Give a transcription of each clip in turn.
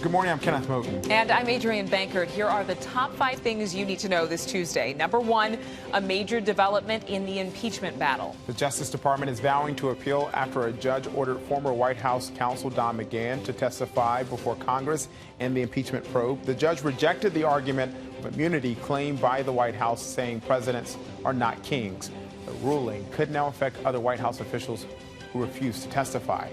Good morning, I'm Kenneth Moton. And I'm Adrienne Bankert. Here are the top 5 things you need to know this Tuesday. Number 1, a major development in the impeachment battle. The Justice Department is vowing to appeal after a judge ordered former White House counsel Don McGahn to testify before Congress in the impeachment probe. The judge rejected the argument of immunity claimed by the White House, saying presidents are not kings. The ruling could now affect other White House officials who refuse to testify.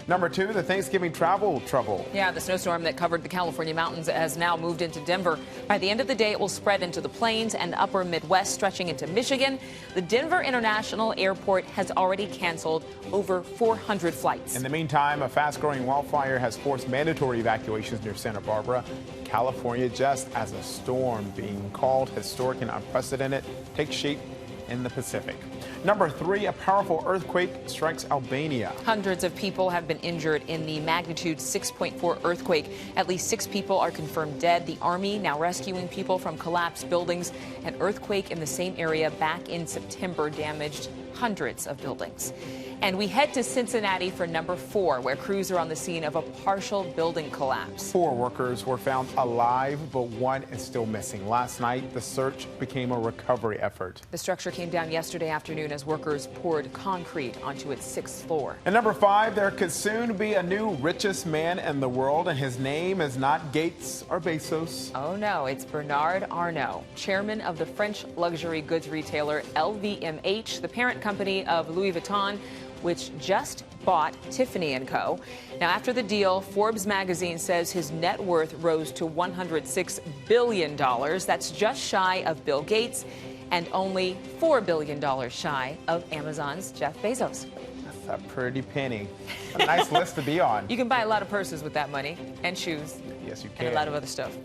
Number 2, the Thanksgiving travel trouble. Yeah, the snowstorm that covered the California mountains has now moved into Denver. By the end of the day, it will spread into the plains and upper Midwest, stretching into Michigan. The Denver International Airport has already canceled over 400 flights. In the meantime, a fast-growing wildfire has forced mandatory evacuations near Santa Barbara, California, just as a storm being called historic and unprecedented takes shape in the Pacific. Number 3, a powerful earthquake strikes Albania. Hundreds of people have been injured in the magnitude 6.4 earthquake. At least 6 people are confirmed dead. The Army now rescuing people from collapsed buildings. An earthquake in the same area back in September damaged hundreds of buildings. And we head to Cincinnati for number 4, where crews are on the scene of a partial building collapse. 4 workers were found alive, but 1 is still missing. Last night, the search became a recovery effort. The structure came down yesterday afternoon as workers poured concrete onto its 6th floor. And number 5, there could soon be a new richest man in the world, and his name is not Gates or Bezos. Oh no, it's Bernard Arnault, chairman of the French luxury goods retailer LVMH, the parent company of Louis Vuitton, which just bought Tiffany & Co. Now, after the deal, Forbes magazine says his net worth rose to $106 billion. That's just shy of Bill Gates and only $4 billion shy of Amazon's Jeff Bezos. That's a pretty penny. A nice list to be on. You can buy a lot of purses with that money, and shoes. Yes, you can. And a lot of other stuff.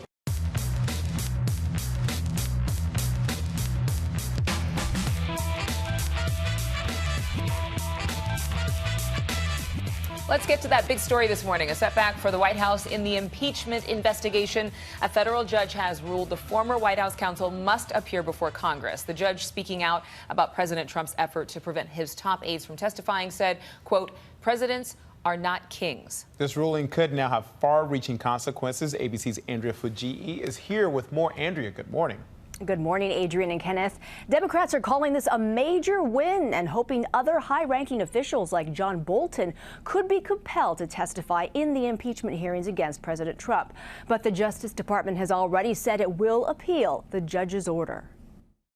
Let's get to that big story this morning. A setback for the White House in the impeachment investigation. A federal judge has ruled the former White House counsel must appear before Congress. The judge, speaking out about President Trump's effort to prevent his top aides from testifying, said, quote, "Presidents are not kings." This ruling could now have far-reaching consequences. ABC's Andrea Fujii is here with more. Andrea, good morning. Good morning, Adrienne and Kenneth. Democrats are calling this a major win and hoping other high-ranking officials like John Bolton could be compelled to testify in the impeachment hearings against President Trump. But the Justice Department has already said it will appeal the judge's order.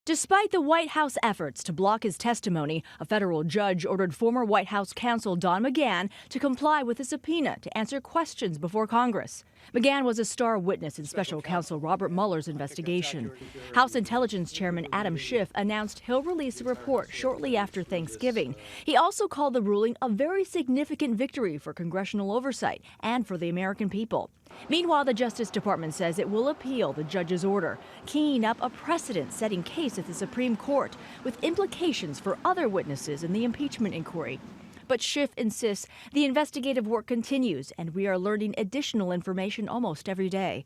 Despite the White House efforts to block his testimony, a federal judge ordered former White House counsel Don McGahn to comply with a subpoena to answer questions before Congress. McGahn was a star witness in special counsel Robert Mueller's investigation. House Intelligence Chairman Adam Schiff announced he'll release a report shortly after Thanksgiving. He also called the ruling a very significant victory for congressional oversight and for the American people. Meanwhile, the Justice Department says it will appeal the judge's order, keying up a precedent-setting case at the Supreme Court with implications for other witnesses in the impeachment inquiry. But Schiff insists the investigative work continues, and we are learning additional information almost every day.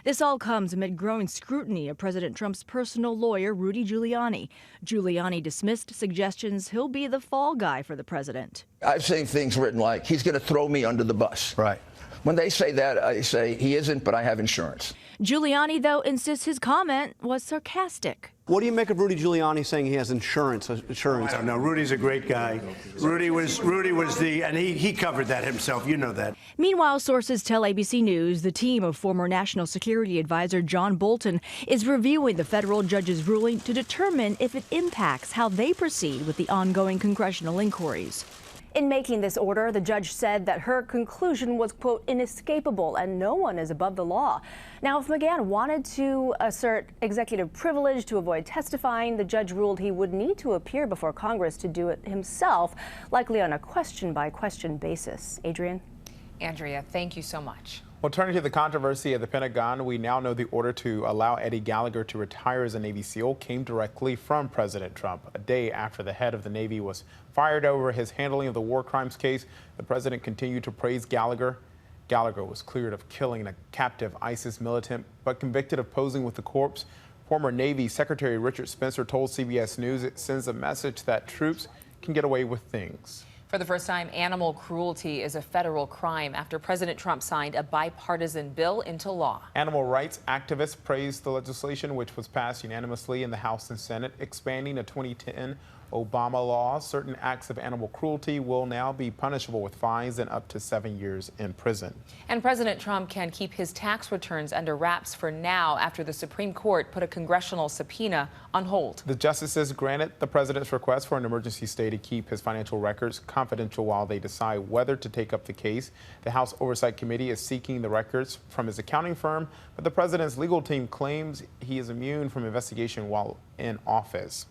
This all comes amid growing scrutiny of President Trump's personal lawyer, Rudy Giuliani. Giuliani dismissed suggestions he'll be the fall guy for the president. I've seen things written like, he's going to throw me under the bus. Right. When they say that, I say, he isn't, but I have insurance. Giuliani, though, insists his comment was sarcastic. What do you make of Rudy Giuliani saying he has insurance? I don't know. Rudy's a great guy. Rudy was and he covered that himself. You know that. Meanwhile, sources tell ABC News the team of former National Security Advisor John Bolton is reviewing the federal judge's ruling to determine if it impacts how they proceed with the ongoing congressional inquiries. In making this order, the judge said that her conclusion was, quote, inescapable and no one is above the law. Now, if McGahn wanted to assert executive privilege to avoid testifying, the judge ruled he would need to appear before Congress to do it himself, likely on a question-by-question basis. Adrienne? Andrea, thank you so much. Well, turning to the controversy at the Pentagon, we now know the order to allow Eddie Gallagher to retire as a Navy SEAL came directly from President Trump. A day after the head of the Navy was fired over his handling of the war crimes case, the president continued to praise Gallagher. Gallagher was cleared of killing a captive ISIS militant, but convicted of posing with the corpse. Former Navy Secretary Richard Spencer told CBS News it sends a message that troops can get away with things. For the first time, animal cruelty is a federal crime after President Trump signed a bipartisan bill into law. Animal rights activists praised the legislation, which was passed unanimously in the House and Senate, expanding a 2010 Obama law. Certain acts of animal cruelty will now be punishable with fines and up to 7 years in prison. And President Trump can keep his tax returns under wraps for now after the Supreme Court put a congressional subpoena on hold. The justices granted the president's request for an emergency stay to keep his financial records confidential while they decide whether to take up the case. The House Oversight Committee is seeking the records from his accounting firm, but the president's legal team claims he is immune from investigation while in office.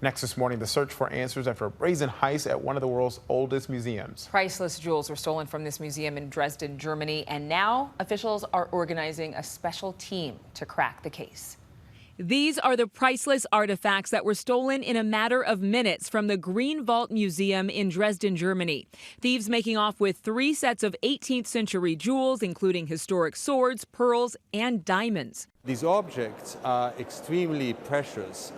Next this morning, the search for answers after a brazen heist at one of the world's oldest museums. Priceless jewels were stolen from this museum in Dresden, Germany, and now officials are organizing a special team to crack the case. These are the priceless artifacts that were stolen in a matter of minutes from the Green Vault Museum in Dresden, Germany. Thieves making off with 3 sets of 18th century jewels, including historic swords, pearls, and diamonds. These objects are extremely precious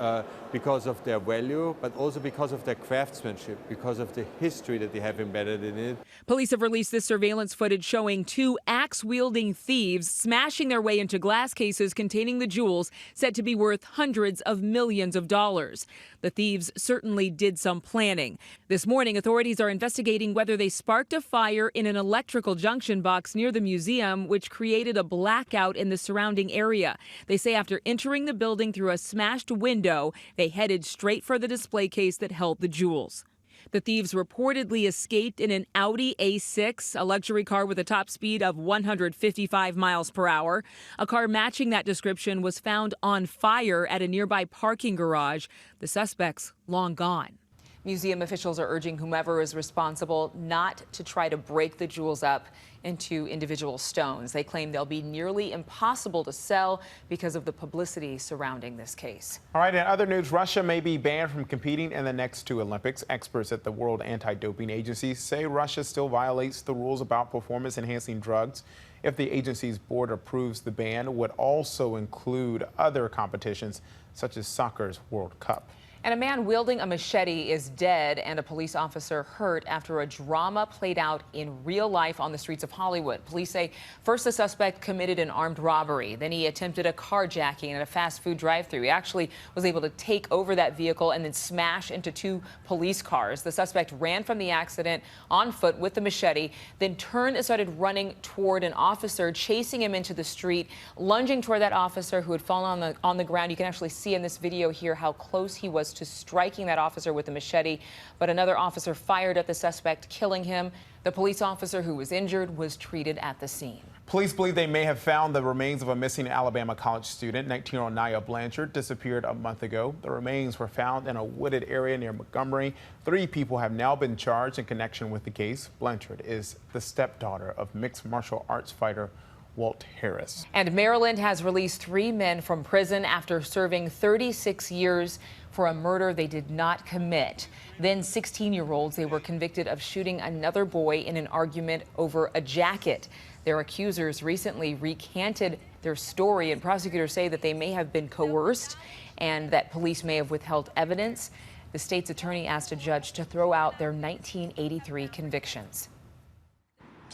because of their value, but also because of their craftsmanship, because of the history that they have embedded in it. Police have released this surveillance footage showing 2 axe-wielding thieves smashing their way into glass cases containing the jewels said to be worth hundreds of millions of dollars. The thieves certainly did some planning. This morning, authorities are investigating whether they sparked a fire in an electrical junction box near the museum, which created a blackout in the surrounding area. They say after entering the building through a smashed window, they headed straight for the display case that held the jewels. The thieves reportedly escaped in an Audi A6, a luxury car with a top speed of 155 miles per hour. A car matching that description was found on fire at a nearby parking garage. The suspects long gone. Museum officials are urging whomever is responsible not to try to break the jewels up into individual stones. They claim they'll be nearly impossible to sell because of the publicity surrounding this case. All right, in other news, Russia may be banned from competing in the next 2 Olympics. Experts at the World Anti-Doping Agency say Russia still violates the rules about performance-enhancing drugs. If the agency's board approves, the ban would also include other competitions, such as soccer's World Cup. And a man wielding a machete is dead and a police officer hurt after a drama played out in real life on the streets of Hollywood. Police say first the suspect committed an armed robbery. Then he attempted a carjacking at a fast food drive-thru. He actually was able to take over that vehicle and then smash into 2 police cars. The suspect ran from the accident on foot with the machete, then turned and started running toward an officer, chasing him into the street, lunging toward that officer who had fallen on the ground. You can actually see in this video here how close he was to striking that officer with the machete, but another officer fired at the suspect, killing him. The police officer who was injured was treated at the scene. Police believe they may have found the remains of a missing Alabama college student. 19-year-old Nia Blanchard disappeared a month ago. The remains were found in a wooded area near Montgomery. 3 people have now been charged in connection with the case. Blanchard is the stepdaughter of mixed martial arts fighter Walt Harris. And Maryland has released 3 men from prison after serving 36 years for a murder they did not commit. Then 16-year-olds, they were convicted of shooting another boy in an argument over a jacket. Their accusers recently recanted their story, and prosecutors say that they may have been coerced and that police may have withheld evidence. The state's attorney asked a judge to throw out their 1983 convictions.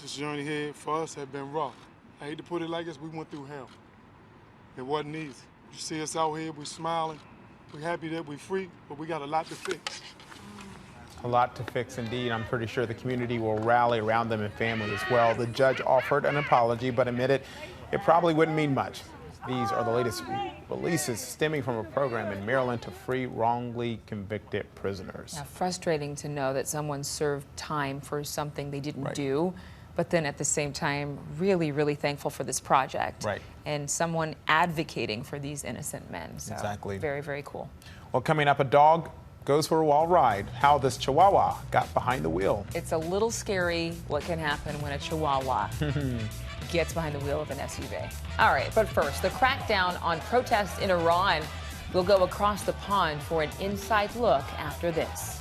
This journey here for us has been rough. I hate to put it like this, we went through hell. It wasn't easy. You see us out here, we're smiling. We're happy that we're free, but we got a lot to fix. A lot to fix indeed. I'm pretty sure the community will rally around them and family as well. The judge offered an apology, but admitted it probably wouldn't mean much. These are the latest releases stemming from a program in Maryland to free wrongly convicted prisoners. Now, frustrating to know that someone served time for something they didn't do. But then at the same time, really, really thankful for this project. And someone advocating for these innocent men. So exactly. Very, very cool. Well, coming up, a dog goes for a wild ride. How this Chihuahua got behind the wheel. It's a little scary what can happen when a Chihuahua gets behind the wheel of an SUV. All right, but first, the crackdown on protests in Iran will go across the pond for an inside look after this.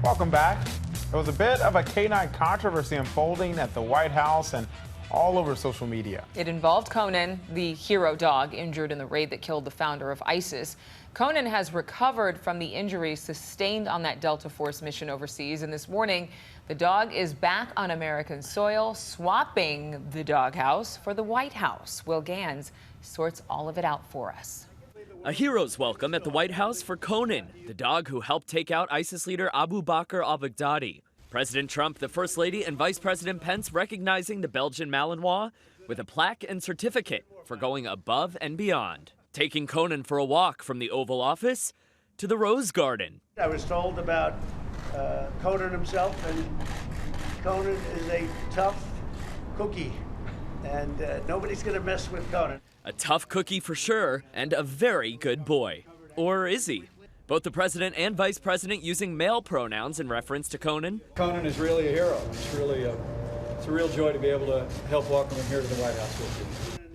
Welcome back. There was a bit of a canine controversy unfolding at the White House and all over social media. It involved Conan, the hero dog injured in the raid that killed the founder of ISIS. Conan has recovered from the injuries sustained on that Delta Force mission overseas, and this morning, the dog is back on American soil, swapping the doghouse for the White House. Will Gans sorts all of it out for us. A hero's welcome at the White House for Conan, the dog who helped take out ISIS leader Abu Bakr al-Baghdadi. President Trump, the First Lady, and Vice President Pence recognizing the Belgian Malinois with a plaque and certificate for going above and beyond. Taking Conan for a walk from the Oval Office to the Rose Garden. I was told about Conan himself, and Conan is a tough cookie, and nobody's going to mess with Conan. A tough cookie for sure, and a very good boy. Or is he? Both the president and vice president using male pronouns in reference to Conan. Conan is really a hero. It's a real joy to be able to help welcome him here to the White House with you.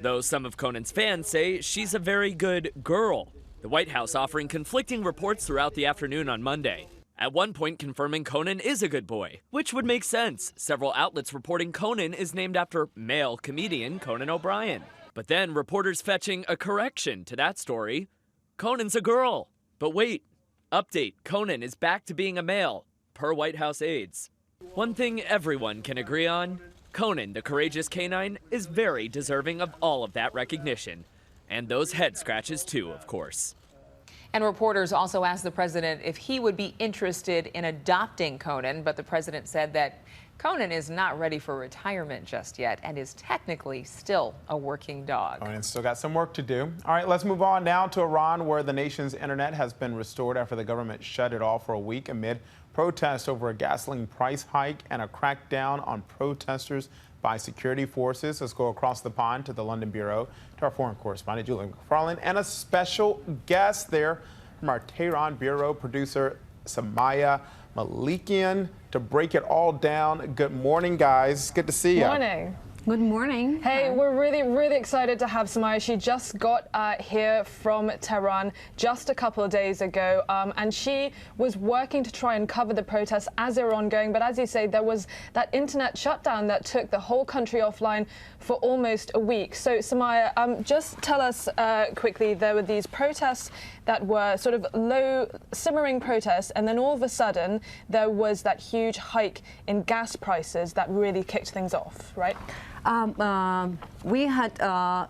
Though some of Conan's fans say she's a very good girl. The White House offering conflicting reports throughout the afternoon on Monday. At one point confirming Conan is a good boy, which would make sense. Several outlets reporting Conan is named after male comedian Conan O'Brien. But then reporters fetching a correction to that story. Conan's a girl. But wait, update, Conan is back to being a male, per White House aides. One thing everyone can agree on, Conan, the courageous canine, is very deserving of all of that recognition. And those head scratches too, of course. And reporters also asked the president if he would be interested in adopting Conan, but the president said that Conan is not ready for retirement just yet and is technically still a working dog. Conan's still got some work to do. All right, let's move on now to Iran, where the nation's internet has been restored after the government shut it off for a week amid protests over a gasoline price hike and a crackdown on protesters by security forces. Let's go across the pond to the London bureau to our foreign correspondent, Giuliani, and a special guest there from our Tehran bureau, producer Samaya Malikian, to break it all down. Good morning, guys. Good to see you. Morning. Good morning. Hey, we're really excited to have Samaya. She just got here from Tehran just a couple of days ago, and she was working to try and cover the protests as they were ongoing. But as you say, there was that internet shutdown that took the whole country offline for almost a week. So, Samaya, just tell us quickly, there were these protests that were sort of low, simmering protests, and then all of a sudden there was that huge hike in gas prices that really kicked things off, right? We had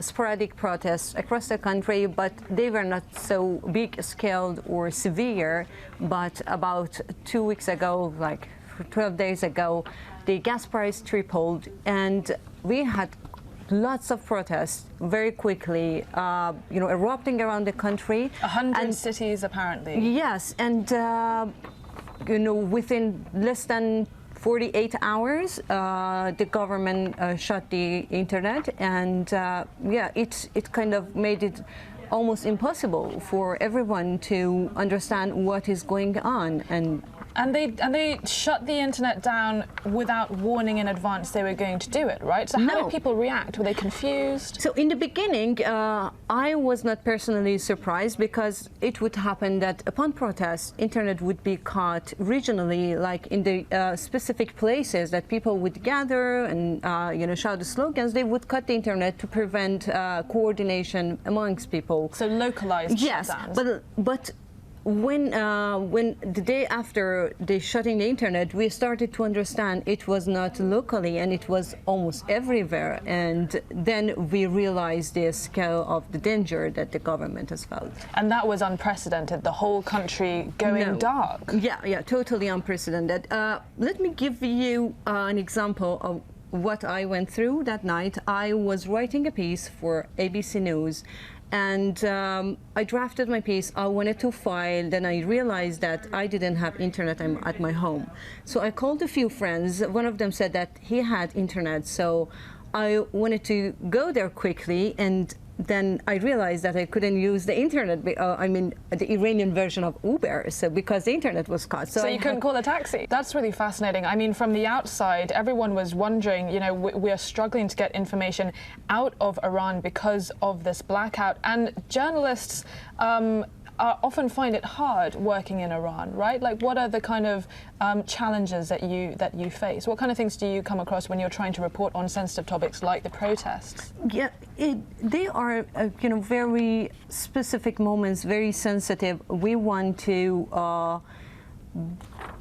sporadic protests across the country, but they were not so big-scaled or severe. But about 2 weeks ago, like 12 days ago, the gas price tripled, and we had lots of protests very quickly, erupting around the country. 100 cities, apparently. Yes, and within less than 48 hours, the government shut the internet, and it kind of made it almost impossible for everyone to understand what is going on. And they shut the internet down without warning in advance they were going to do it, right? So how did people react? Were they confused? So in the beginning, I was not personally surprised, because it would happen that upon protest, internet would be cut regionally, like in the specific places that people would gather and shout the slogans. They would cut the internet to prevent coordination amongst people. So localized shutdowns. Yes, but when the day after they shutting the internet, we started to understand it was not locally and it was almost everywhere. And then we realized the scale of the danger that the government has felt. And that was unprecedented, the whole country going dark. Yeah, totally unprecedented. Let me give you an example of what I went through that night. I was writing a piece for ABC News, and I drafted my piece. I wanted to file. Then I realized that I didn't have internet at my home. So I called a few friends. One of them said that he had internet. So I wanted to go there quickly, and then I realized that I couldn't use the internet, the Iranian version of Uber, because the internet was cut. So you couldn't call a taxi? That's really fascinating. I mean, from the outside, everyone was wondering, we are struggling to get information out of Iran because of this blackout. And journalists often find it hard working in Iran, right? Like, what are the kind of challenges that you face? What kind of things do you come across when you're trying to report on sensitive topics like the protests? Yeah, they are very specific moments, very sensitive. We want to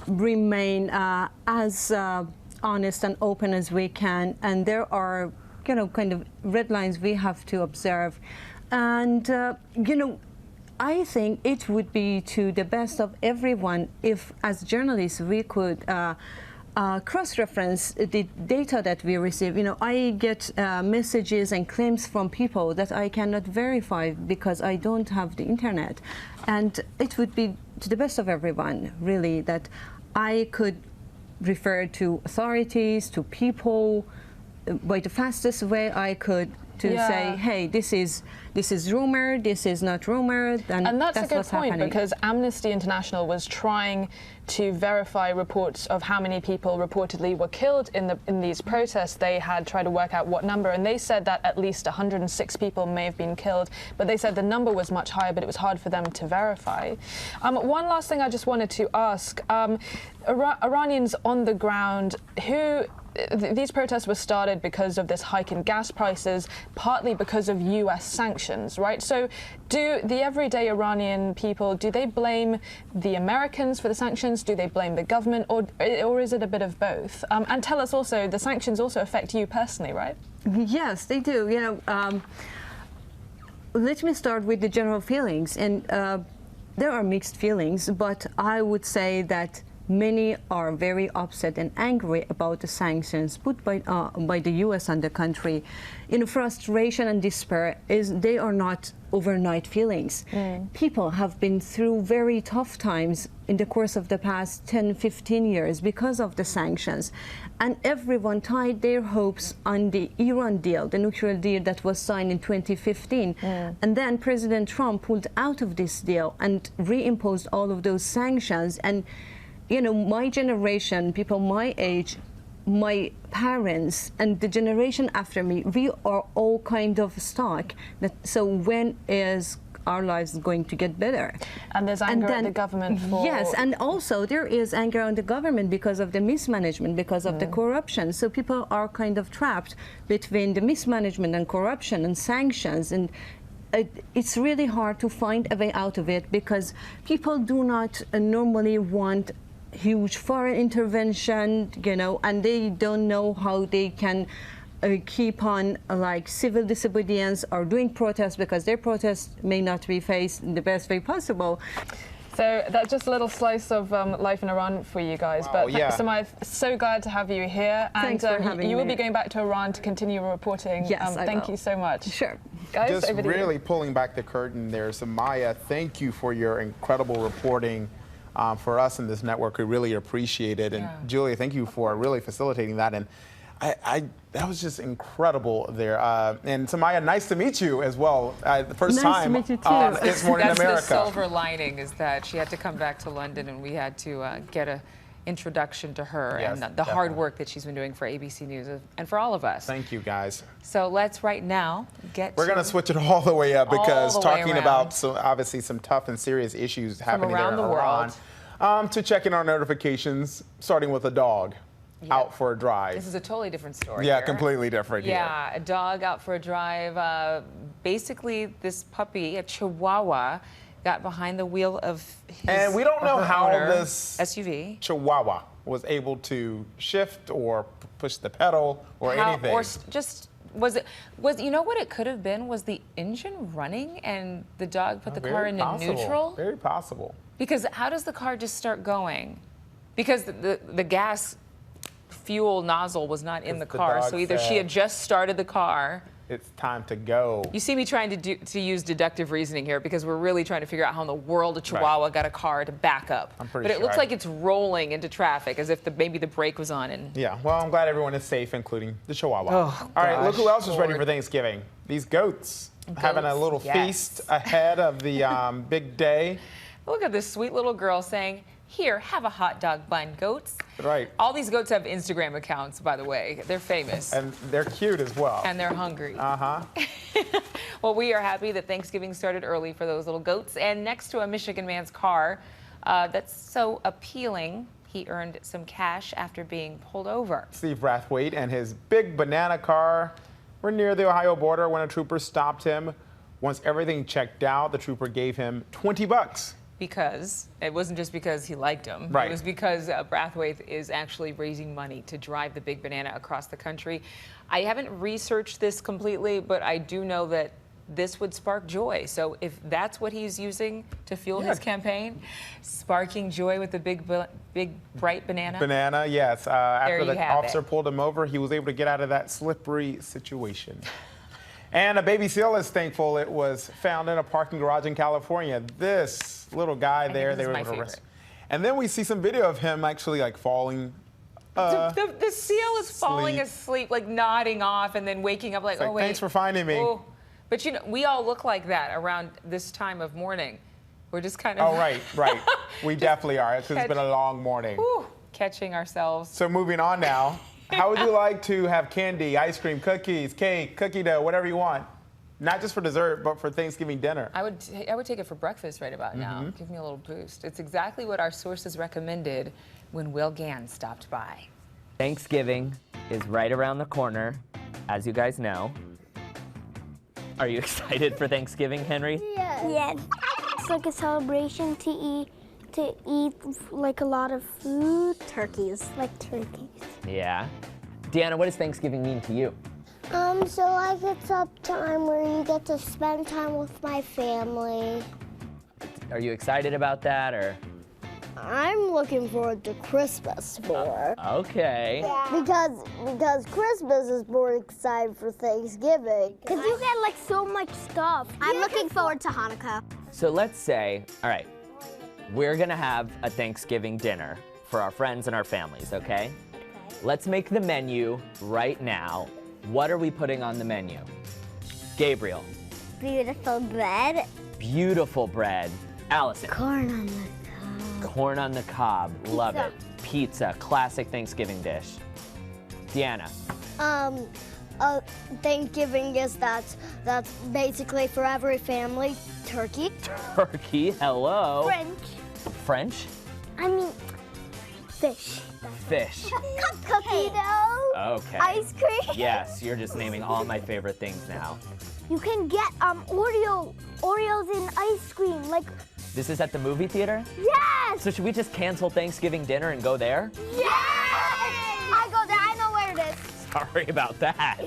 remain as honest and open as we can, and there are kind of red lines we have to observe. And I think it would be to the best of everyone if, as journalists, we could cross-reference the data that we receive. I get messages and claims from people that I cannot verify because I don't have the internet. And it would be to the best of everyone, really, that I could refer to authorities, to people, by the fastest way I could, to say, hey, this is rumor, this is not rumor, and that's a good point, happening. Because Amnesty International was trying to verify reports of how many people reportedly were killed in these protests. They had tried to work out what number, and they said that at least 106 people may have been killed, but they said the number was much higher, but it was hard for them to verify. One last thing I just wanted to ask, Iranians on the ground these protests were started because of this hike in gas prices, partly because of US sanctions, right? So do the everyday Iranian people, do they blame the Americans for the sanctions? Do they blame the government? Or is it a bit of both? And tell us also, the sanctions also affect you personally, right? Yes, they do. Let me start with the general feelings. And there are mixed feelings, but I would say that many are very upset and angry about the sanctions put by the U.S. on the country. Frustration and despair they are not overnight feelings. People have been through very tough times in the course of the past 10, 15 years because of the sanctions. And everyone tied their hopes on the Iran deal, the nuclear deal that was signed in 2015. And then President Trump pulled out of this deal and reimposed all of those sanctions. And my generation, people my age, my parents, and the generation after me, we are all kind of stuck. So when is our lives going to get better? And there's anger at the government for... Yes, and also there is anger on the government because of the mismanagement, because of the corruption. So people are kind of trapped between the mismanagement and corruption and sanctions. And it's really hard to find a way out of it because people do not normally want huge foreign intervention, and they don't know how they can keep on like civil disobedience or doing protests because their protests may not be faced in the best way possible. So that's just a little slice of life in Iran for you guys. Wow, but Samaya, so glad to have you here. Thanks for having me. You will be going back to Iran to continue reporting. Yes, thank you so much. Sure. Guys, just over to really you. pulling back the curtain there, Samaya, thank you for your incredible reporting. For us in this network, we really appreciate it. And Julia, thank you for really facilitating that. And that was just incredible there. And Samaya, nice to meet you as well. The first time to meet you too. It's Morning in America. That's the silver lining, is that she had to come back to London and we had to get a introduction to her and the hard work that she's been doing for ABC News and for all of us. Thank you, guys. So let's right now We're going to switch it all the way up because talking about obviously some tough and serious issues happening around there in Iran. To check in our notifications, starting with a dog out for a drive. This is a totally different story. Yeah, here. completely different. Yeah, a dog out for a drive. Basically, this puppy, a Chihuahua, got behind the wheel of his And we don't know how this SUV Chihuahua was able to shift or push the pedal or anything. Or just you know what it could have been? Was the engine running and the dog put the car into neutral? Very possible. Because how does the car just start going? Because the gas fuel nozzle was not in the car, so either she had just started the car. It's time to go. You see me trying to use deductive reasoning here because we're really trying to figure out how in the world a Chihuahua got a car to back up. But it looks like it's rolling into traffic as if maybe the brake was on. And yeah, well, I'm glad everyone is safe, including the Chihuahua. Oh, all right, look who else is ready for Thanksgiving. These goats having a little feast ahead of the big day. Look at this sweet little girl saying, "Here, have a hot dog bun, goats." Right. All these goats have Instagram accounts, by the way. They're famous. And they're cute as well. And they're hungry. Well, we are happy that Thanksgiving started early for those little goats. And next to a Michigan man's car that's so appealing, he earned some cash after being pulled over. Steve Brathwaite and his big banana car were near the Ohio border when a trooper stopped him. Once everything checked out, the trooper gave him $20. Because it wasn't just because he liked him. Right. It was because Brathwaite is actually raising money to drive the big banana across the country. I haven't researched this completely, but I do know that this would spark joy. So if that's what he's using to fuel his campaign, sparking joy with the big bright banana. Banana, yes. After the officer it. pulled him over, he was able to get out of that slippery situation. And a baby seal is thankful it was found in a parking garage in California. This little guy there, they were able to arrest. And then we see some video of him actually like falling. The seal is falling asleep, like nodding off and then waking up like, oh, wait. Thanks for finding me. Oh. But, you know, we all look like that around this time of morning. We're just kind of... Oh, right. We definitely are. It's been a long morning. Catching ourselves. So moving on now. How would you like to have candy, ice cream, cookies, cake, cookie dough, whatever you want? Not just for dessert, but for Thanksgiving dinner. I would take it for breakfast right about now. Give me a little boost. It's exactly what our sources recommended when Will Gann stopped by. Thanksgiving is right around the corner, as you guys know. Are you excited for Thanksgiving, Henry? Yes. It's like a celebration to eat like a lot of food. Turkeys. Like turkeys. Yeah. Deanna, what does Thanksgiving mean to you? So like it's a time where you get to spend time with my family. Are you excited about that, or? I'm looking forward to Christmas more. Okay. Yeah. Because Christmas is more exciting for Thanksgiving. Because you get like so much stuff. I'm looking forward to Hanukkah. So let's say, all right, we're gonna have a Thanksgiving dinner for our friends and our families, okay? Let's make the menu right now. What are we putting on the menu? Gabriel. Beautiful bread. Beautiful bread. Allison. Corn on the Corn on the cob, love it. Pizza, classic Thanksgiving dish. Deanna. Thanksgiving is that's basically for every family. Turkey. Turkey, hello. French. I mean, fish. Fish. Cookie dough. Okay. Ice cream. Yes, you're just naming all my favorite things now. You can get Oreos in ice cream, like. This is at the movie theater? Yes! So should we just cancel Thanksgiving dinner and go there? Yes! I go there, I know where it is. Sorry about that.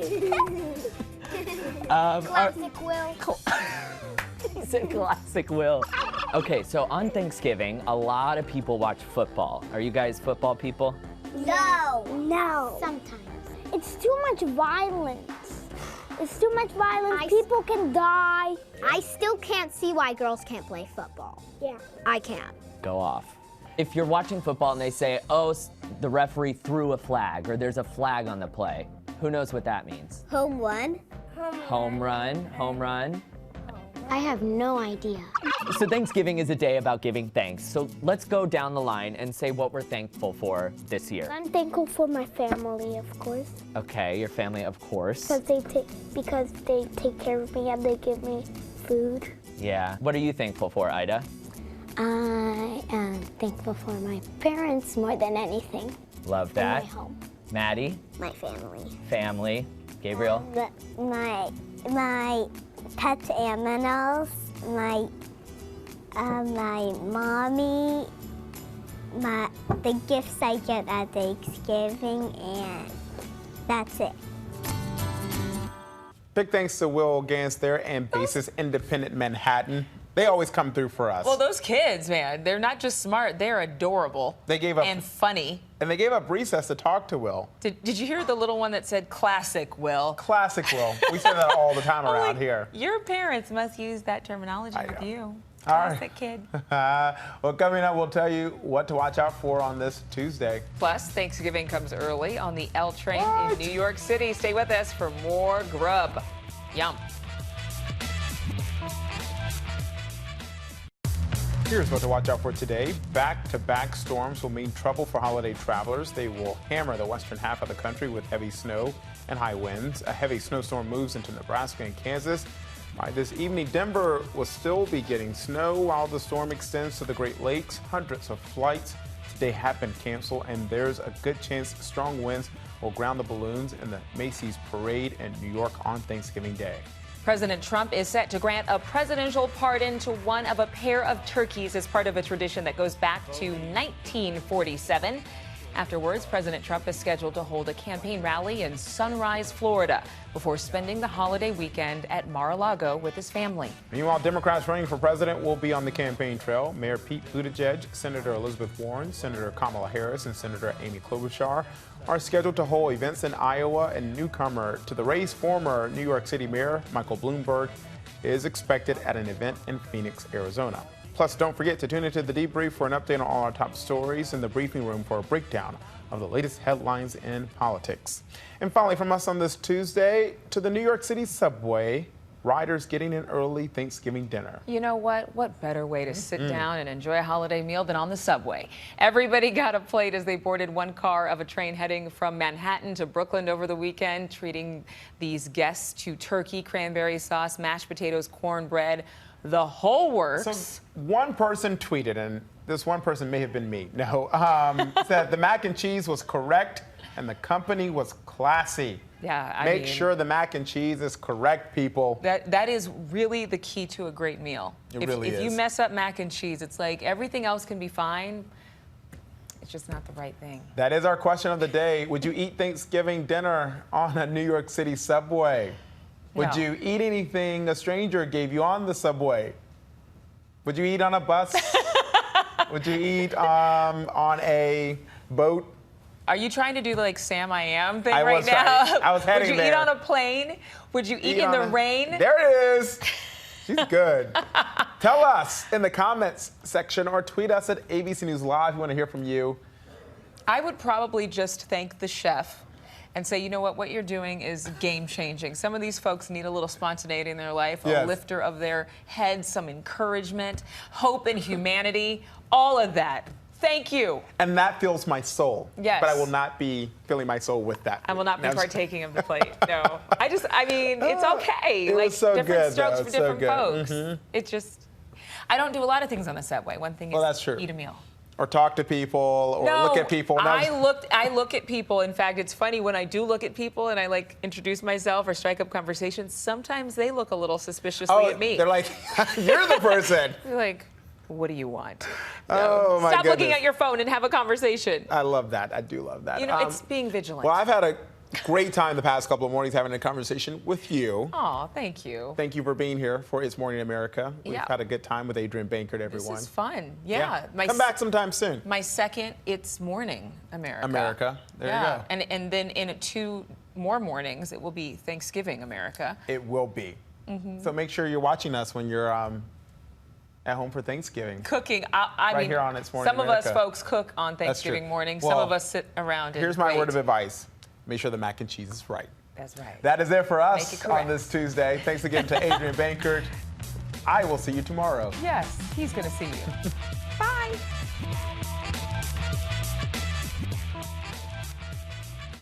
Classic Will. He said classic Will. Okay, so on Thanksgiving, a lot of people watch football. Are you guys football people? No. Sometimes. It's too much violence. It's too much violence. People can die. I still can't see why girls can't play football. Yeah. I can't. Go off. If you're watching football and they say, oh, the referee threw a flag, or there's a flag on the play, who knows what that means? Home run. Home run, home run. I have no idea. So Thanksgiving is a day about giving thanks. So let's go down the line and say what we're thankful for this year. I'm thankful for my family, of course. Okay, your family, of course. Because they take care of me and they give me food. Yeah. What are you thankful for, Ida? I am thankful for my parents more than anything. Love that. And my home. Maddie? My family. Family. Gabriel? My pet animals, my mommy, the gifts I get at Thanksgiving, and that's it. Big thanks to Will Gans there and Basis Independent Manhattan. They always come through for us. Well, those kids, man, they're not just smart, they're adorable. They gave up and funny. And they gave up recess to talk to Will. Did you hear the little one that said classic Will? Classic Will. We say that all the time around here. Your parents must use that terminology with you. All Classic right. kid. Well, coming up, we'll tell you what to watch out for on this Tuesday. Plus, Thanksgiving comes early on the L train in New York City. Stay with us for more grub. Yum. Here's what to watch out for today. Back-to-back storms will mean trouble for holiday travelers. They will hammer the western half of the country with heavy snow and high winds. A heavy snowstorm moves into Nebraska and Kansas. By this evening, Denver will still be getting snow while the storm extends to the Great Lakes. Hundreds of flights today have been canceled, and there's a good chance strong winds will ground the balloons in the Macy's parade in New York on Thanksgiving Day. President Trump is set to grant a presidential pardon to one of a pair of turkeys as part of a tradition that goes back to 1947. Afterwards, President Trump is scheduled to hold a campaign rally in Sunrise, Florida, before spending the holiday weekend at Mar-a-Lago with his family. Meanwhile, Democrats running for president will be on the campaign trail. Mayor Pete Buttigieg, Senator Elizabeth Warren, Senator Kamala Harris, and Senator Amy Klobuchar are scheduled to hold events in Iowa, and newcomer to the race, former New York City Mayor Michael Bloomberg, is expected at an event in Phoenix, Arizona. Plus, don't forget to tune into The Debrief for an update on all our top stories, in the briefing room for a breakdown of the latest headlines in politics. And finally, from us on this Tuesday, to the New York City subway, riders getting an early Thanksgiving dinner. You know what? What better way to sit down and enjoy a holiday meal than on the subway? Everybody got a plate as they boarded one car of a train heading from Manhattan to Brooklyn over the weekend, treating these guests to turkey, cranberry sauce, mashed potatoes, cornbread, the whole works. So one person tweeted, and this one person may have been me, said the mac and cheese was correct and the company was classy. Yeah, Make sure the mac and cheese is correct, people. That is really the key to a great meal. It really is. If you mess up mac and cheese, it's like everything else can be fine. It's just not the right thing. That is our question of the day. Would you eat Thanksgiving dinner on a New York City subway? Would you eat anything a stranger gave you on the subway? Would you eat on a bus? Would you eat on a boat? Are you trying to do like Sam I Am thing I right was now? I was heading Would you there. eat on a plane? Would you eat in the rain? There it is. She's good. Tell us in the comments section or tweet us at ABC News Live. We want to hear from you. I would probably just thank the chef and say, you know what you're doing is game-changing. Some of these folks need a little spontaneity in their life, a lifter of their head, some encouragement, hope in humanity, all of that. Thank you. And that fills my soul. Yes. But I will not be filling my soul with that. I will not be partaking of the plate. No. I mean, it's okay. It was so different good, strokes though. for It's so different good. folks. It just, I don't do a lot of things on the subway. One thing is that's true. Eat a meal. Or talk to people, or look at people. I look at people. In fact, it's funny when I do look at people and I introduce myself or strike up conversations, sometimes they look a little suspiciously at me. They're like, you're the person. They're like, what do you want? Oh, my Stop goodness. looking at your phone and have a conversation. I love that. I do love that. You know, it's being vigilant. Well, I've had a great time the past couple of mornings having a conversation with you. Oh, thank you. Thank you for being here for It's Morning America. We've had a good time with Adrian Bankert, everyone. This is fun. Yeah. Come back sometime soon. My second It's Morning America. America. There you go. And then in 2 more mornings, it will be Thanksgiving America. It will be. So make sure you're watching us when you're at home for Thanksgiving. Cooking. I mean, here on It's Morning some of America. us folks cook on Thanksgiving morning. Some of us sit around and Here's my wait. word of advice. Make sure the mac and cheese is right. That's right. That is it for Make us it correct. on this Tuesday. Thanks again to Adrian Bankert. I will see you tomorrow. Yes, he's going to see you. Bye.